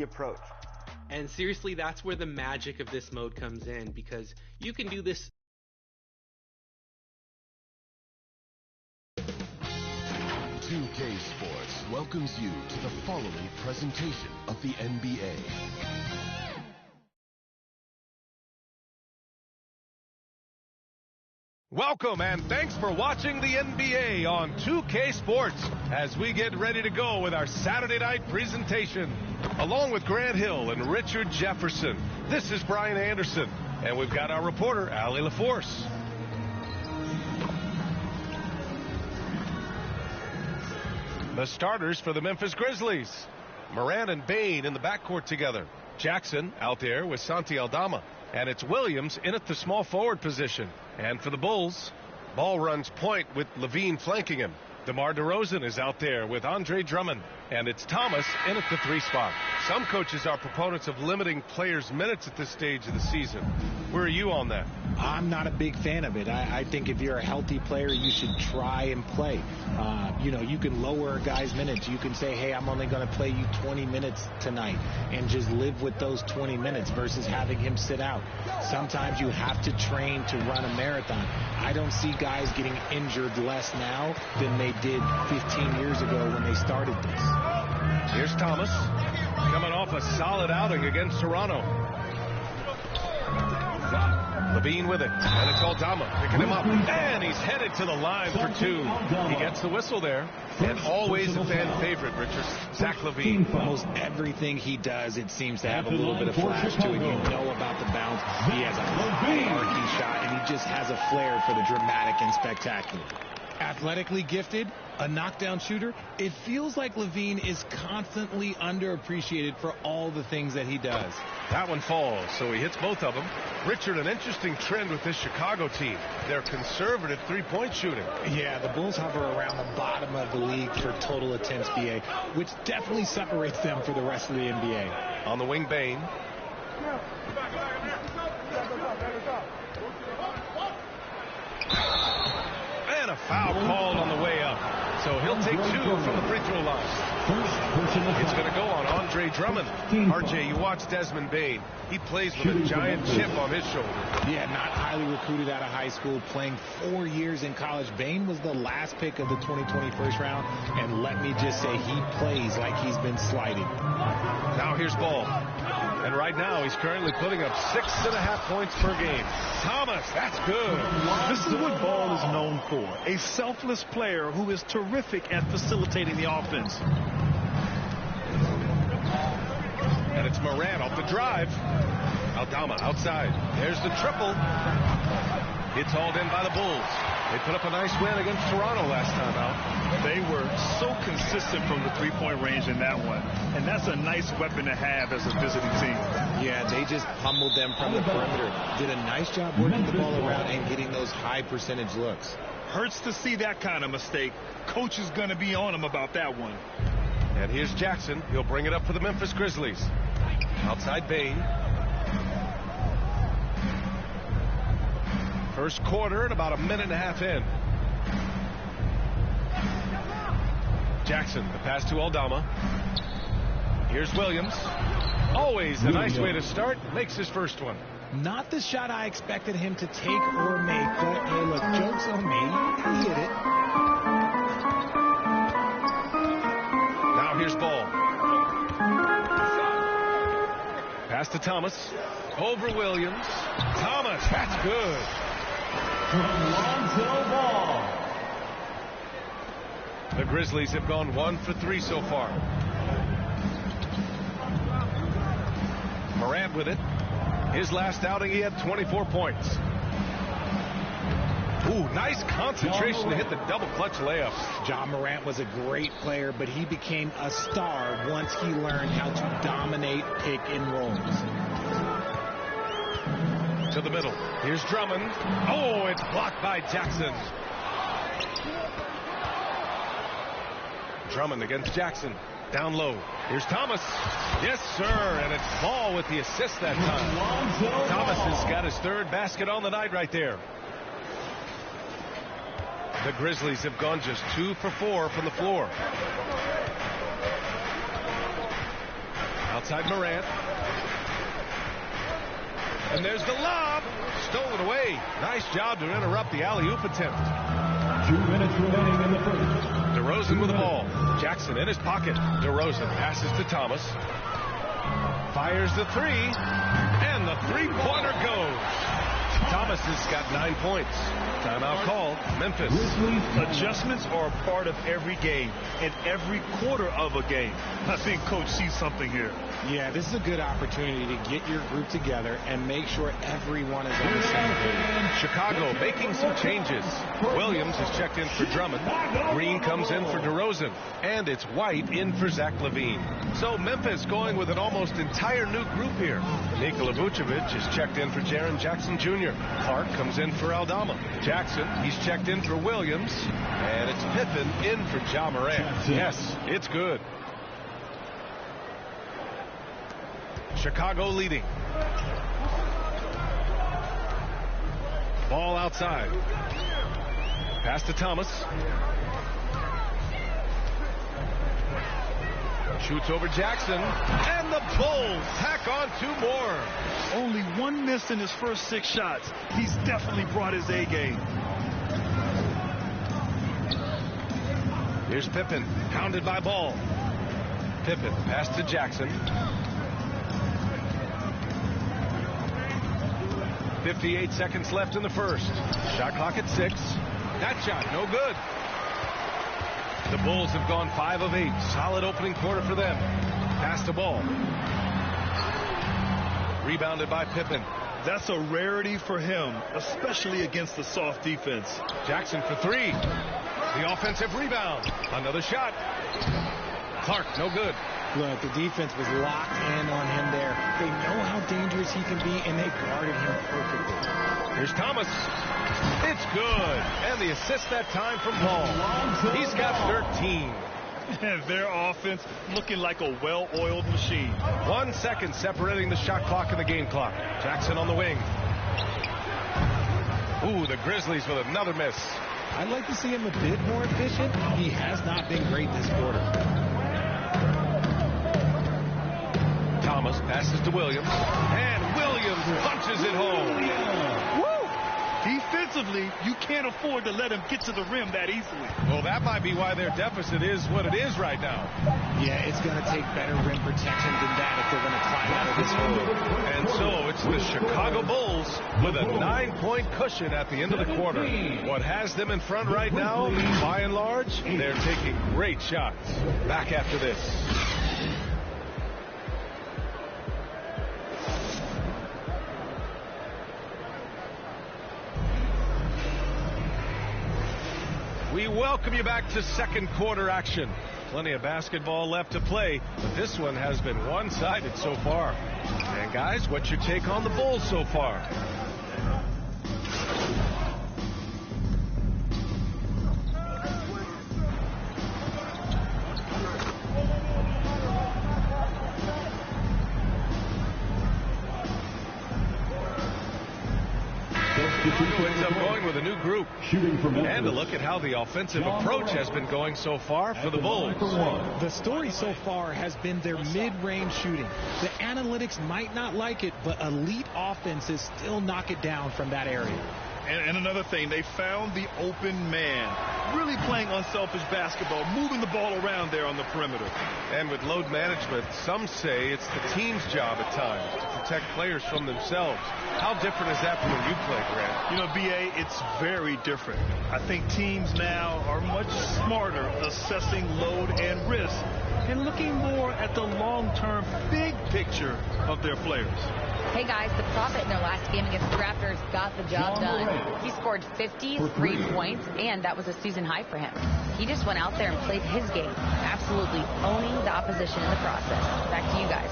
the approach. And seriously, that's where the magic of this mode comes in, because you can do this. 2K Sports welcomes you to the following presentation of the NBA. Welcome and thanks for watching the NBA on 2K Sports as we get ready to go with our Saturday night presentation. Along with Grant Hill and Richard Jefferson, this is Brian Anderson, and we've got our reporter, Allie LaForce. The starters for the Memphis Grizzlies. Morant and Bane in the backcourt together. Jackson out there with Santi Aldama. And it's Williams in at the small forward position. And for the Bulls, ball runs point with LaVine flanking him. DeMar DeRozan is out there with Andre Drummond. And it's Thomas in at the 3 spot. Some coaches are proponents of limiting players' minutes at this stage of the season. Where are you on that? I'm not a big fan of it. I think if you're a healthy player, you should try and play. You can lower a guy's minutes. You can say, hey, I'm only going to play you 20 minutes tonight and just live with those 20 minutes versus having him sit out. Sometimes you have to train to run a marathon. I don't see guys getting injured less now than they did 15 years ago when they started this. Here's Thomas coming off a solid outing against Toronto. LaVine with it, and it's Aldama picking him up, and he's headed to the line for 2. He gets the whistle there, and always a fan favorite, Richard, Zach LaVine. Almost everything he does, it seems to have a little bit of flash to it. You know about the bounce. He has a high arcing shot, and he just has a flair for the dramatic and spectacular. Athletically gifted, a knockdown shooter, it feels like LaVine is constantly underappreciated for all the things that he does. That one falls, so he hits both of them. Richard, an interesting trend with this Chicago team. They're conservative three-point shooting. Yeah, the Bulls hover around the bottom of the league for total attempts, BA, which definitely separates them for the rest of the NBA. On the wing, Bane. And a foul called on the way up. So he'll take 2 from the free throw line. It's going to go on Andre Drummond. RJ, you watch Desmond Bane. He plays with a giant chip on his shoulder. Yeah, not highly recruited out of high school, playing 4 years in college. Bane was the last pick of the 2020 first round, and let me just say he plays like he's been slighted. Now here's Ball. And right now he's currently putting up 6.5 points per game. Thomas, that's good. This is what Ball is known for. A selfless player who is terrific at facilitating the offense. And it's Morant off the drive. Aldama outside. There's the triple. It's hauled in by the Bulls. They put up a nice win against Toronto last time out. They were so consistent from the three-point range in that one. And that's a nice weapon to have as a visiting team. Yeah, they just pummeled them from the perimeter. Did a nice job working the ball around and getting those high percentage looks. Hurts to see that kind of mistake. Coach is going to be on him about that one. And here's Jackson. He'll bring it up for the Memphis Grizzlies. Outside Bane. First quarter and about a minute and a half in. Jackson, the pass to Aldama. Here's Williams. Always a nice way to start. Makes his first one. Not the shot I expected him to take or make, but hey, look, joke's on me. He hit it. Now here's Ball. Pass to Thomas. Over Williams. Thomas, that's good. Lonzo Ball. The Grizzlies have gone 1 for 3 so far. Morant with it. His last outing, he had 24 points. Ooh, nice concentration to hit the double clutch layup. Ja Morant was a great player, but he became a star once he learned how to dominate pick and rolls. To the middle. Here's Drummond. Oh, it's blocked by Jackson. Drummond against Jackson. Down low. Here's Thomas. Yes, sir. And it's Ball with the assist that time. Thomas has got his 3rd basket on the night right there. The Grizzlies have gone just 2 for 4 from the floor. Outside Morant. And there's the lob. Stolen away. Nice job to interrupt the alley-oop attempt. 2 minutes remaining in the first. DeRozan with the ball. Jackson in his pocket. DeRozan passes to Thomas. Fires the three. And the three-pointer goes. Thomas has got 9 points. Timeout called. Memphis. Adjustments are a part of every game and every quarter of a game. I think Coach sees something here. Yeah, this is a good opportunity to get your group together and make sure everyone is on the same page. Chicago making some changes. Williams is checked in for Drummond. Green comes in for DeRozan. And it's White in for Zach LaVine. So Memphis going with an almost entire new group here. Nikola Vucevic is checked in for Jaren Jackson Jr. Clark comes in for Aldama. Jackson, he's checked in for Williams. And it's Pippen in for Ja Morant. Yes, it's good. Chicago leading. Ball outside. Pass to Thomas. Shoots over Jackson. And the Bulls tack on 2 more. Only 1 miss in his first 6 shots. He's definitely brought his A game. Here's Pippen, pounded by Ball. Pippen, pass to Jackson. 58 seconds left in the first. Shot clock at 6. That shot, no good. The Bulls have gone 5 of 8. Solid opening quarter for them. Pass to Ball. Rebounded by Pippen. That's a rarity for him, especially against the soft defense. Jackson for 3. The offensive rebound. Another shot. Clark, no good. Look, the defense was locked in on him there. They know how dangerous he can be, and they guarded him perfectly. Here's Thomas. It's good. And the assist that time from Ball. He's got 13. And their offense looking like a well-oiled machine. 1 second separating the shot clock and the game clock. Jackson on the wing. Ooh, the Grizzlies with another miss. I'd like to see him a bit more efficient. He has not been great this quarter. Thomas passes to Williams. And Williams punches it home. Woo! Defensively, you can't afford to let him get to the rim that easily. Well, that might be why their deficit is what it is right now. Yeah, it's going to take better rim protection than that if they're going to climb out of this hole. And so it's the Chicago Bulls with a 9-point cushion at the end of the quarter. What has them in front right now, by and large, they're taking great shots. Back after this. We welcome you back to second quarter action. Plenty of basketball left to play, but this one has been one-sided so far. And guys, what's your take on the Bulls so far? Who ends up going with a new group. And a look at how the offensive approach has been going so far for the Bulls. The story so far has been their mid-range shooting. The analytics might not like it, but elite offenses still knock it down from that area. And another thing, they found the open man. Really playing unselfish basketball, moving the ball around there on the perimeter. And with load management, some say it's the team's job at times to protect players from themselves. How different is that from when you play, Grant? You know, B.A., it's very different. I think teams now are much smarter assessing load and risk and looking more at the long-term big picture of their players. Hey guys, the Prophet in their last game against the Raptors got the job done. He scored 53 points, and that was a season high for him. He just went out there and played his game, absolutely owning the opposition in the process. Back to you guys.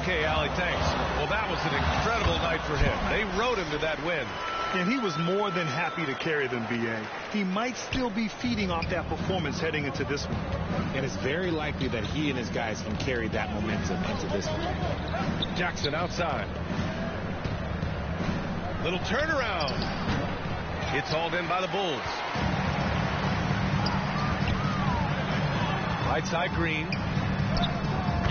Okay, Allie, thanks. Well, that was an incredible night for him. They rode him to that win. And he was more than happy to carry them, B.A. He might still be feeding off that performance heading into this one. And it's very likely that he and his guys can carry that momentum into this one. Jackson outside. Little turnaround. It's hauled in by the Bulls. Right side Green.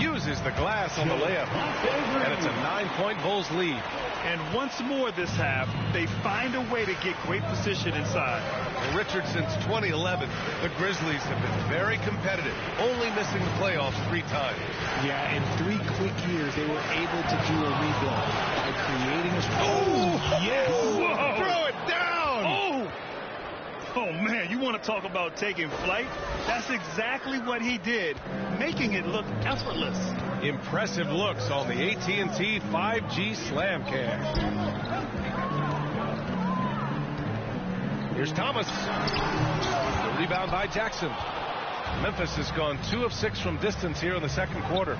uses the glass on the layup. And it's a 9-point Bulls lead. And once more this half, they find a way to get great position inside. Well, Richard, since 2011, the Grizzlies have been very competitive, only missing the playoffs 3 times. Yeah, in 3 quick years, they were able to do a rebuild by creating a... Oh, yes! Whoa. Throw it down! Oh, man, you want to talk about taking flight? That's exactly what he did, making it look effortless. Impressive looks on the AT&T 5G Slam Cam. Here's Thomas. The rebound by Jackson. Memphis has gone 2 of 6 from distance here in the second quarter.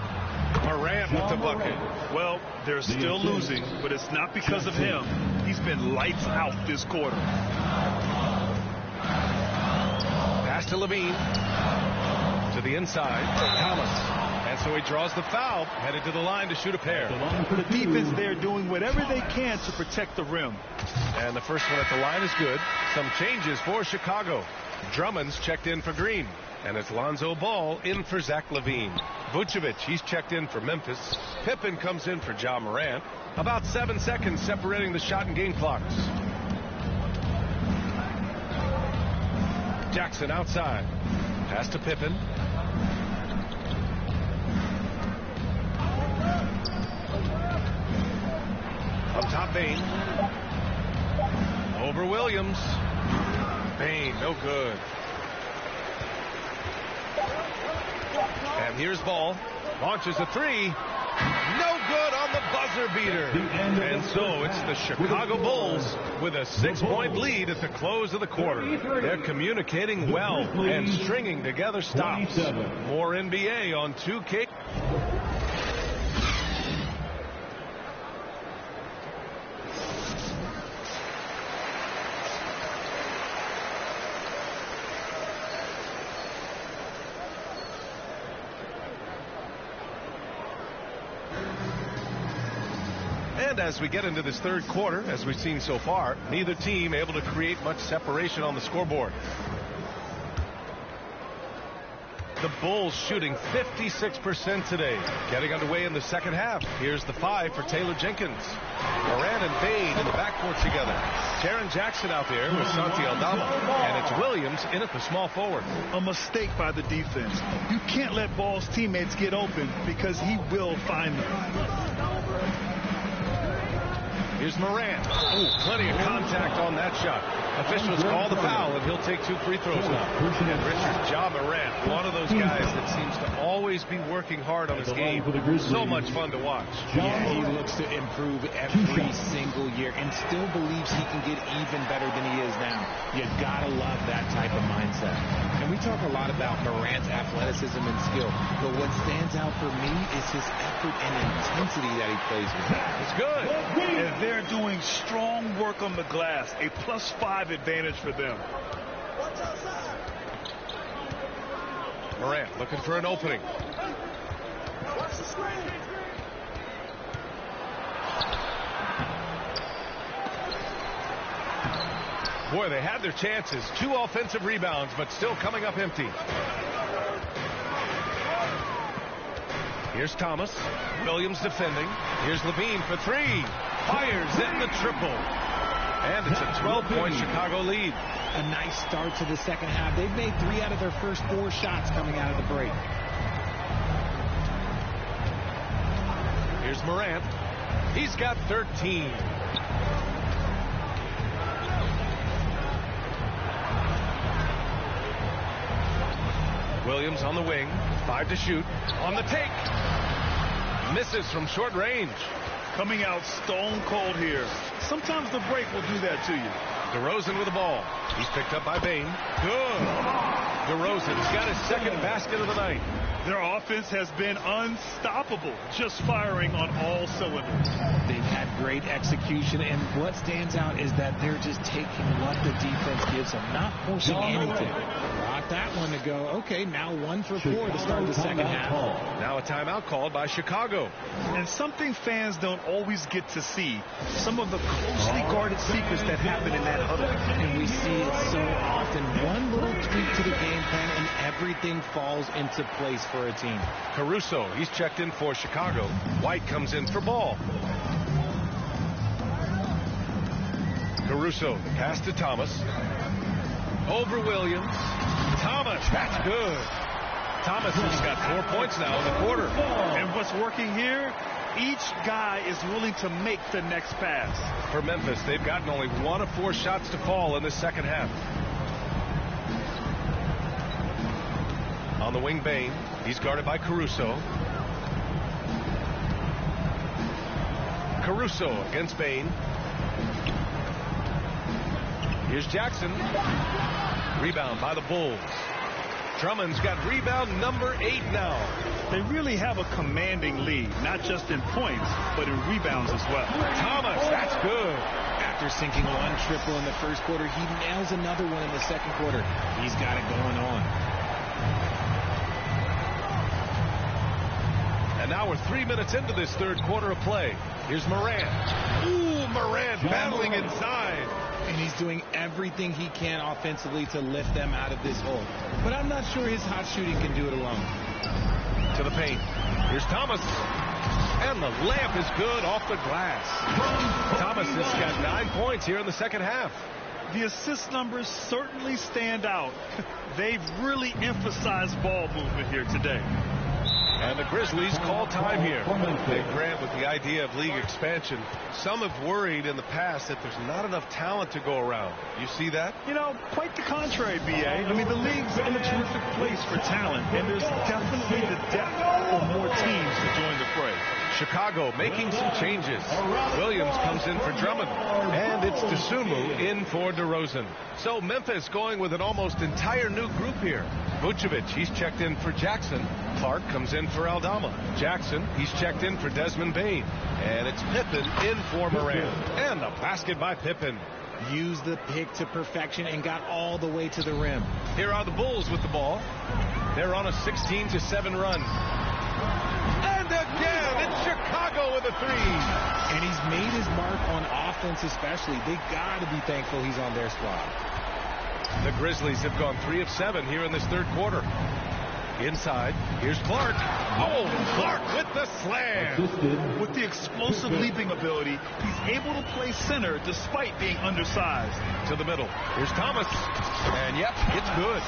Morant with the bucket. Well, they're still losing, but it's not because of him. He's been lights out this quarter. Pass to Levine. To the inside. Thomas. And so he draws the foul, headed to the line to shoot a pair. The defense there doing whatever they can to protect the rim. And the first one at the line is good. Some changes for Chicago. Drummond's checked in for Green. And it's Lonzo Ball in for Zach LaVine. Vucevic, he's checked in for Memphis. Pippen comes in for Ja Morant. About 7 seconds separating the shot and game clocks. Jackson outside. Pass to Pippen. Up top, Bane. Over Williams. Bane, no good. And here's Ball. Launches a 3. No good on the buzzer beater. And so it's the Chicago Bulls with a 6-point lead at the close of the quarter. They're communicating well and stringing together stops. More NBA on 2K. And as we get into this third quarter, as we've seen so far, neither team able to create much separation on the scoreboard. The Bulls shooting 56% today. Getting underway in the second half. Here's the 5 for Taylor Jenkins. Morant and Bane in the backcourt together. Jaren Jackson out there with Santi Aldama. And it's Williams in at the small forward. A mistake by the defense. You can't let Ball's teammates get open because he will find them. Here's Morant. Oh, plenty of contact on that shot. Officials call the foul, and he'll take 2 free throws now. And Richard, Ja Morant, one of those guys that seems to always be working hard on his game. So much fun to watch. Yeah, he looks to improve every single year and still believes he can get even better than he is now. You gotta love that type of mindset. And we talk a lot about Morant's athleticism and skill, but what stands out for me is his effort and intensity that he plays with. It's good. And they're doing strong work on the glass. A +5 advantage for them. Morant looking for an opening. Boy, they had their chances. 2 offensive rebounds, but still coming up empty. Here's Thomas. Williams defending. Here's Levine for 3. Fires in the triple. And it's a 12-point Chicago lead. A nice start to the second half. They've made 3 out of their first 4 shots coming out of the break. Here's Morant. He's got 13. Williams on the wing. 5 to shoot. On the take. Misses from short range. Coming out stone cold here. Sometimes the break will do that to you. DeRozan with the ball. He's picked up by Bane. Good. DeRozan's got his second basket of the night. Their offense has been unstoppable, just firing on all cylinders. They've had great execution, and what stands out is that they're just taking what the defense gives them, not forcing anything. Rock want that one to go. Okay, now 1 for 4 to start the second half. Now a timeout called by Chicago. And something fans don't always get to see, some of the closely guarded secrets that happen in that huddle. And we see it so often. One little tweak to the game plan and everything falls into place for a team. Caruso, he's checked in for Chicago. White comes in for Ball. Caruso, pass to Thomas. Over Williams. Thomas, that's good. Thomas has got 4 points now in the quarter. And what's working here? Each guy is willing to make the next pass. For Memphis, they've gotten only 1 of 4 shots to fall in the second half. On the wing, Bane. He's guarded by Caruso. Caruso against Bane. Here's Jackson. Rebound by the Bulls. Drummond's got rebound number 8 now. They really have a commanding lead, not just in points, but in rebounds as well. Thomas, that's good. After sinking 1 triple in the first quarter, he nails another one in the second quarter. He's got it going on. And now we're 3 minutes into this third quarter of play. Here's Morant. Ooh, Morant battling inside. And he's doing everything he can offensively to lift them out of this hole. But I'm not sure his hot shooting can do it alone. To the paint. Here's Thomas. And the layup is good off the glass. Thomas has got 9 points here in the second half. The assist numbers certainly stand out. They've really emphasized ball movement here today. And the Grizzlies call time here. Big Grant with the idea of league expansion. Some have worried in the past that there's not enough talent to go around. You see that? You know, quite the contrary, B.A. I mean, the league's in a terrific place for talent, and there's definitely the depth for more teams to join the fray. Chicago making some changes. Williams comes in for Drummond. And it's Dosunmu in for DeRozan. So Memphis going with an almost entire new group here. Vucevic, he's checked in for Jackson. Clark comes in for Aldama. Jackson, he's checked in for Desmond Bane. And it's Pippen in for Morant. And a basket by Pippen. Used the pick to perfection and got all the way to the rim. Here are the Bulls with the ball. They're on a 16-7 run. And again, it's Chicago with a 3. And he's made his mark on offense especially. They got to be thankful he's on their squad. The Grizzlies have gone 3 of 7 here in this third quarter. Inside, here's Clark. Oh, Clark with the slam. With the explosive leaping ability, he's able to play center despite being undersized. To the middle, here's Thomas. And yep, it's good.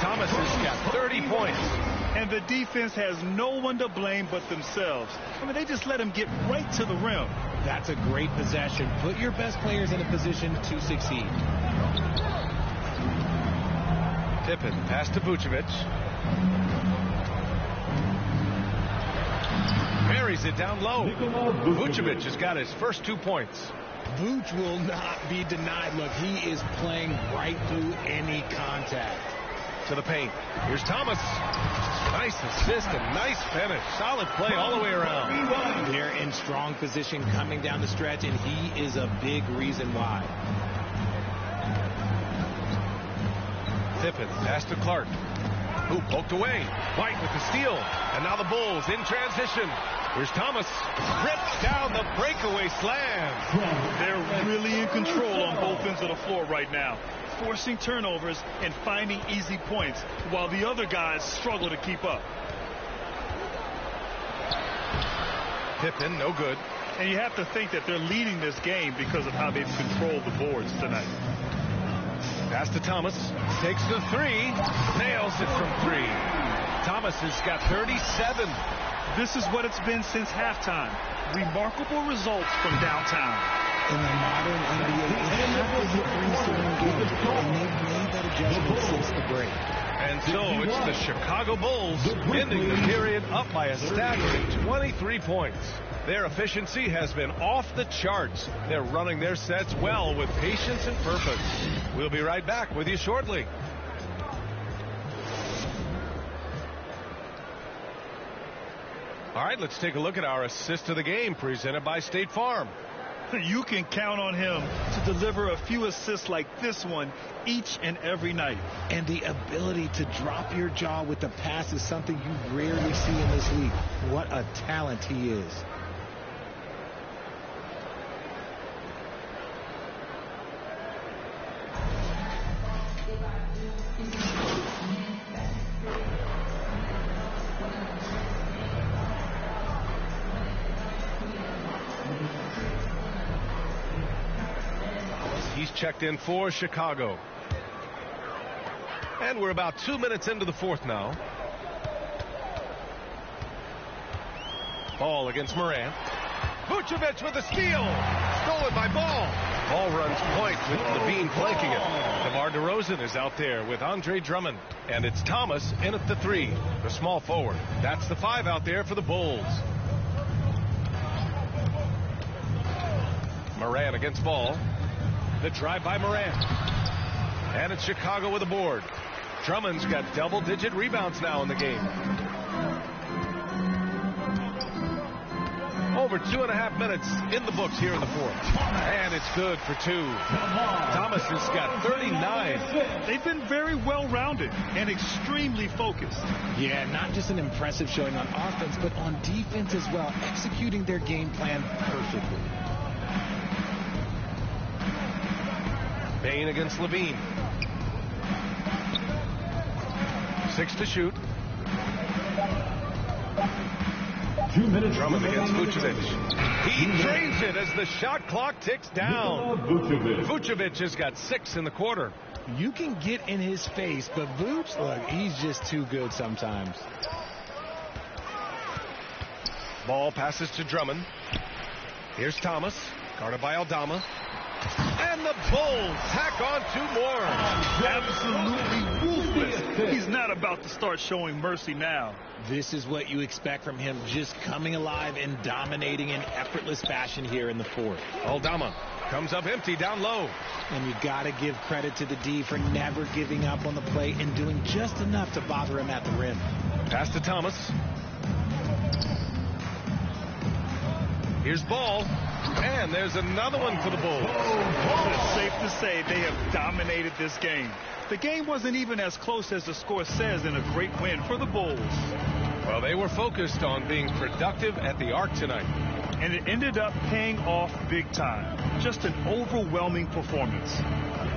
Thomas has got 30 points. And the defense has no one to blame but themselves. I mean, they just let him get right to the rim. That's a great possession. Put your best players in a position to succeed. Pippen, pass to Vucevic. Buries it down low. Vucevic has got his first 2 points. Vuce will not be denied. Look, he is playing right through any contact. To the paint. Here's Thomas. Nice assist and nice finish. Solid play all the way around. They're in strong position coming down the stretch, and he is a big reason why. Pippen, pass to Clark. Who poked away. White with the steal. And now the Bulls in transition. Here's Thomas. Rips down the breakaway slam. They're really in control on both ends of the floor right now, forcing turnovers and finding easy points while the other guys struggle to keep up. Pippen, no good. And you have to think that they're leading this game because of how they've controlled the boards tonight. Pass to Thomas. Takes the 3. Nails it from 3. Thomas has got 37. This is what it's been since halftime. Remarkable results from downtown. In the modern NBA, they have to hit threes to win games, and they've made that adjustment since the break. And so it's the Chicago Bulls ending the period up by a staggering 23 points. Their efficiency has been off the charts. They're running their sets well with patience and purpose. We'll be right back with you shortly. All right, let's take a look at our assist of the game presented by State Farm. You can count on him to deliver a few assists like this one each and every night. And the ability to drop your jaw with the pass is something you rarely see in this league. What a talent he is. He's checked in for Chicago. And we're about 2 minutes into the fourth now. Ball against Morant. Vucevic with a steal. Stolen by Ball. Ball runs point with Levine flanking it. DeMar DeRozan is out there with Andre Drummond. And it's Thomas in at the 3, the small forward. That's the 5 out there for the Bulls. Morant against Ball. The drive by Morant. And it's Chicago with a board. Drummond's got double-digit rebounds now in the game. Over 2.5 minutes in the books here in the fourth. And it's good for 2. Thomas has got 39. They've been very well-rounded and extremely focused. Yeah, not just an impressive showing on offense, but on defense as well, executing their game plan perfectly. Bane against Levine. 6 to shoot. 2 minutes. Drummond against Vucevic. He drains it as the shot clock ticks down. Vucevic has got 6 in the quarter. You can get in his face, but Vooch, look, he's just too good sometimes. Ball passes to Drummond. Here's Thomas, guarded by Aldama. And the Bulls tack on 2 more. Absolutely ruthless. He's not about to start showing mercy now. This is what you expect from him, just coming alive and dominating in effortless fashion here in the fourth. Aldama comes up empty down low. And you got to give credit to the D for never giving up on the play and doing just enough to bother him at the rim. Pass to Thomas. Here's Ball. And there's another one for the Bulls. It's safe to say they have dominated this game. The game wasn't even as close as the score says in a great win for the Bulls. Well, they were focused on being productive at the arc tonight. And it ended up paying off big time. Just an overwhelming performance.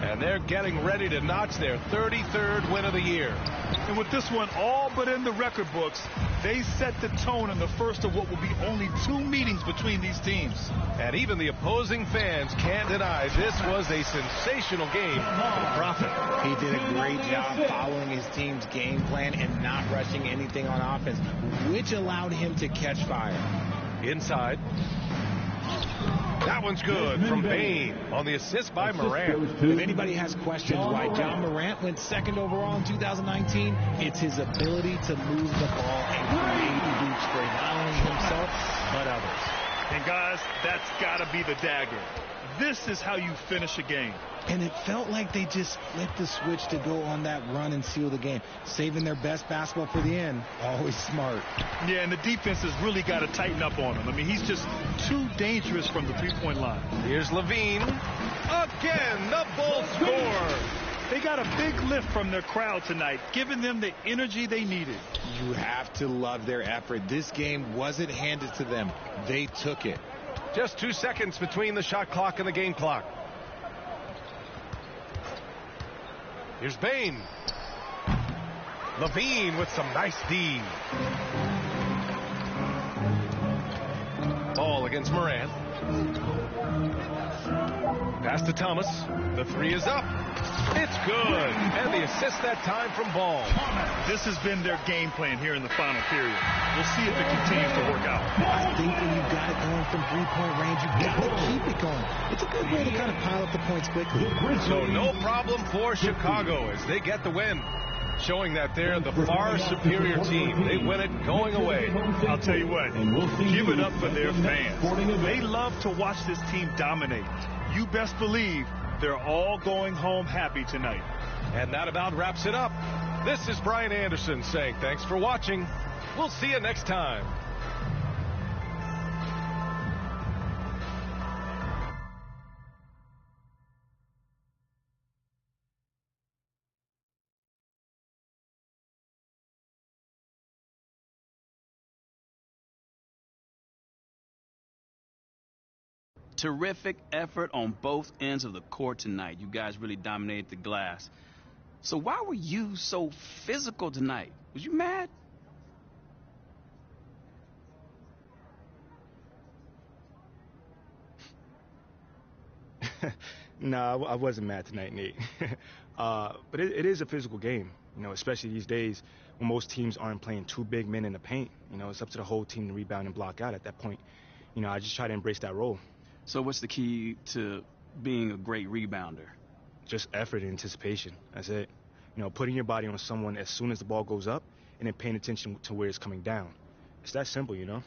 And they're getting ready to notch their 33rd win of the year. And with this one all but in the record books, they set the tone in the first of what will be only 2 meetings between these teams. And even the opposing fans can't deny this was a sensational game for the Prophet. He did a great job following his team's game plan and not rushing anything on offense, which allowed him to catch fire. Inside. That one's good from Bane on the assist by Morant. If anybody has questions why John Morant went 2nd overall in 2019, it's his ability to move the ball and create hoops for not only himself, but others. And guys, that's got to be the dagger. This is how you finish a game. And it felt like they just flipped the switch to go on that run and seal the game, saving their best basketball for the end. Always smart. Yeah, and the defense has really got to tighten up on him. I mean, he's just too dangerous from the three-point line. Here's Levine. Again, the Bulls score. They got a big lift from their crowd tonight, giving them the energy they needed. You have to love their effort. This game wasn't handed to them. They took it. Just 2 seconds between the shot clock and the game clock. Here's Bane. Levine with some nice D. Ball against Morant. Pass to Thomas. The 3 is up. It's good. And the assist that time from Ball. This has been their game plan here in the final period. We'll see if it continues to work out. I think when you've got it going from three-point range, you've got to keep it going. It's a good way to kind of pile up the points quickly. So no problem for Chicago as they get the win, showing that they're the far superior team. They win it going away. I'll tell you what, give it up for their fans. They love to watch this team dominate. You best believe they're all going home happy tonight. And that about wraps it up. This is Brian Anderson saying thanks for watching. We'll see you next time. Terrific effort on both ends of the court tonight. You guys really dominated the glass. So why were you so physical tonight? Was you mad? No, I wasn't mad tonight, Nate. But it is a physical game, you know, especially these days when most teams aren't playing two big men in the paint. You know, it's up to the whole team to rebound and block out at that point. You know, I just try to embrace that role. So what's the key to being a great rebounder? Just effort and anticipation. That's it. You know, putting your body on someone as soon as the ball goes up and then paying attention to where it's coming down. It's that simple, you know.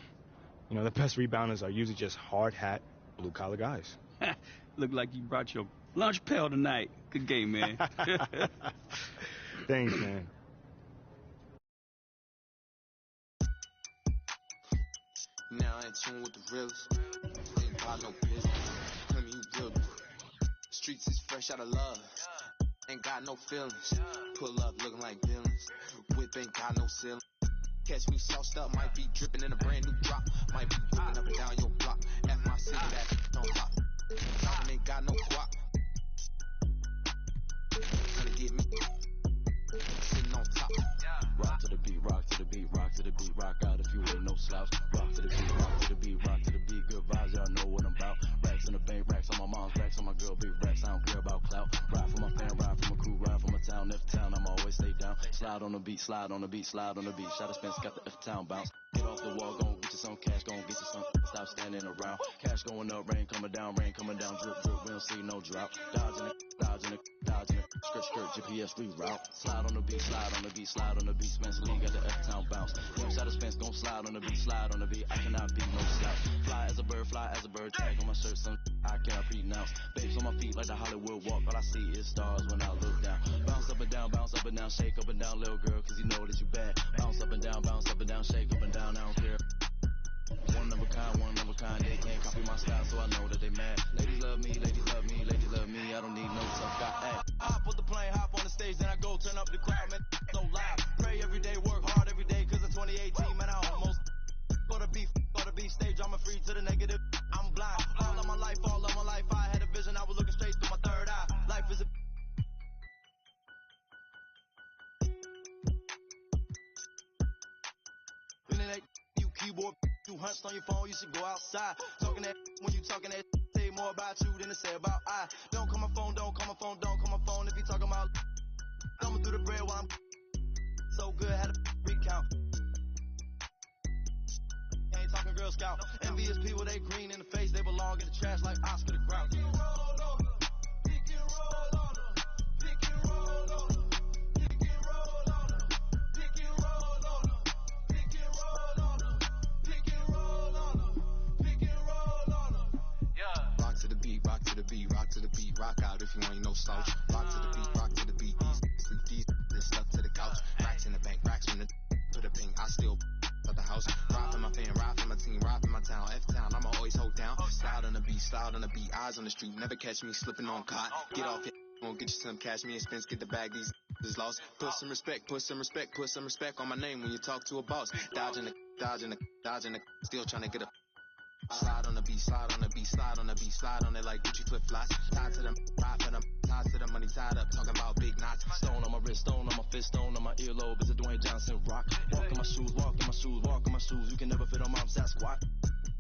You know, the best rebounders are usually just hard hat, blue collar guys. Look like you brought your lunch pail tonight. Good game, man. Thanks, man. Now I ain't tune with the realest. Ain't got no business. Let me real. Streets is fresh out of love. Ain't got no feelings. Pull up looking like villains. Whip ain't got no ceiling. Catch me sauced up, might be dripping in a brand new drop. Might be whipping up and down your block. F my city, that on top. Talking ain't got no guap. Trying to get me sitting on top. Rock to the beat, rock to the beat, rock to the beat, rock out if you ain't no slouch. Rock to the beat, rock to the beat, rock to the beat. Good vibes, y'all know what I'm about. Racks in the bank, racks on my mom's, racks on my girl, big racks. I don't care about clout. Ride for my fan, ride for my crew, ride for my town. F-town, I'm always stay down. Slide on the beat, slide on the beat, slide on the beat. Shout out Spence, got the F-town bounce. Get off the wall, gon' get you some cash, gon' get you some. Stop standing around. Cash going up, rain coming down, drip, drip. We don't see no drought. Dodging it, dodging it, dodging it. Skirt, skirt, GPS reroute. Slide on the beat, slide on the beat, slide on the beat. Spence Lee got the F-town bounce. Damn, shout out Spence, gon' slide on the beat, slide on the beat. I cannot be no slouch. Fly as a bird, tag on my shirt, some I cannot pronounce. Babes on my feet like the Hollywood walk. All I see is stars when I look down. Bounce up and down, shake up and down, little girl, cause you know that you bad. Bounce up and down, shake up and down, I don't care. One of a kind, they can't copy my style, so I know that they mad. Ladies love me, ladies love me, ladies love me, I don't need no tough guy act. I put the plane, hop on the stage, then I go turn up the crowd, man, so loud. Pray every day, work hard every day, cause in 2018, man, I almost go to beef stage, I'm a free to the negative, I'm blind. All of my life, I had a vision, I was looking straight through my third eye. Life is a you keyboard, you hunched on your phone, you should go outside. Talking that when you talking that say more about you than it say about I. Don't call my phone, don't call my phone, don't call my phone if you talking about coming through the bread while I'm so good, had to recount. Ain't talking Girl Scout. Envious people, they green in the face, they belong in the trash like Oscar the Grouch. Rock to the beat, rock out if you ain't no slouch. Rock to the beat, these stuck to the couch. Racks in the bank, racks from the to the pink. I still at the house. Ride for my fan, ride for my team, ride for my town. F-town, I'ma always hold down. Slide on the beat, eyes on the street. Never catch me slipping on cot. Get off it, gonna get you some cash. Me and Spence get the bag, these is lost. Put some respect on my name when you talk to a boss. Dodging the, still trying to get a. Slide on the beat, slide on the beat, slide on the beat, slide on it like Gucci flip flops. Tied to them, ride for them, tied to the money, tied up, talking about big knots. Stone on my wrist, stone on my fist, stone on my earlobe. It's a Dwayne Johnson rock. Walk in my shoes, walk in my shoes, walk in my shoes. You can never fit on my Sasquatch.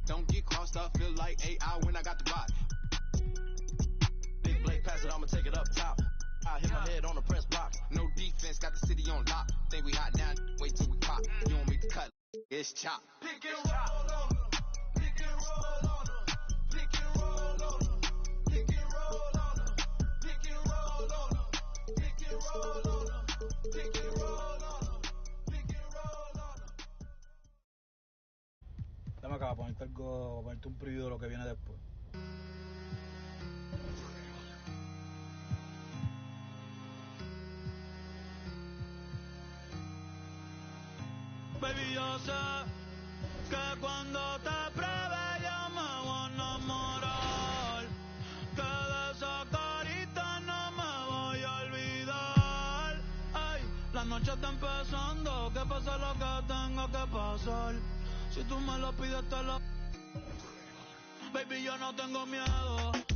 Don't get crossed up, feel like AI when I got the block. Big Blake, pass it, I'ma take it up top. I hit my head on the press block. No defense, got the city on lock. Think we hot now, wait till we pop. You don't make the cut, it's chop. Pick and roll on. Dame acá, ponerte algo, ponerte un preview de lo que viene después. Baby, yo sé que cuando te pruebe yo me voy a enamorar, que de esa carita no me voy a olvidar. Ay, la noche está empezando, que pase lo que tenga que pasar. Si tú me lo pides te lo... baby, yo no tengo miedo.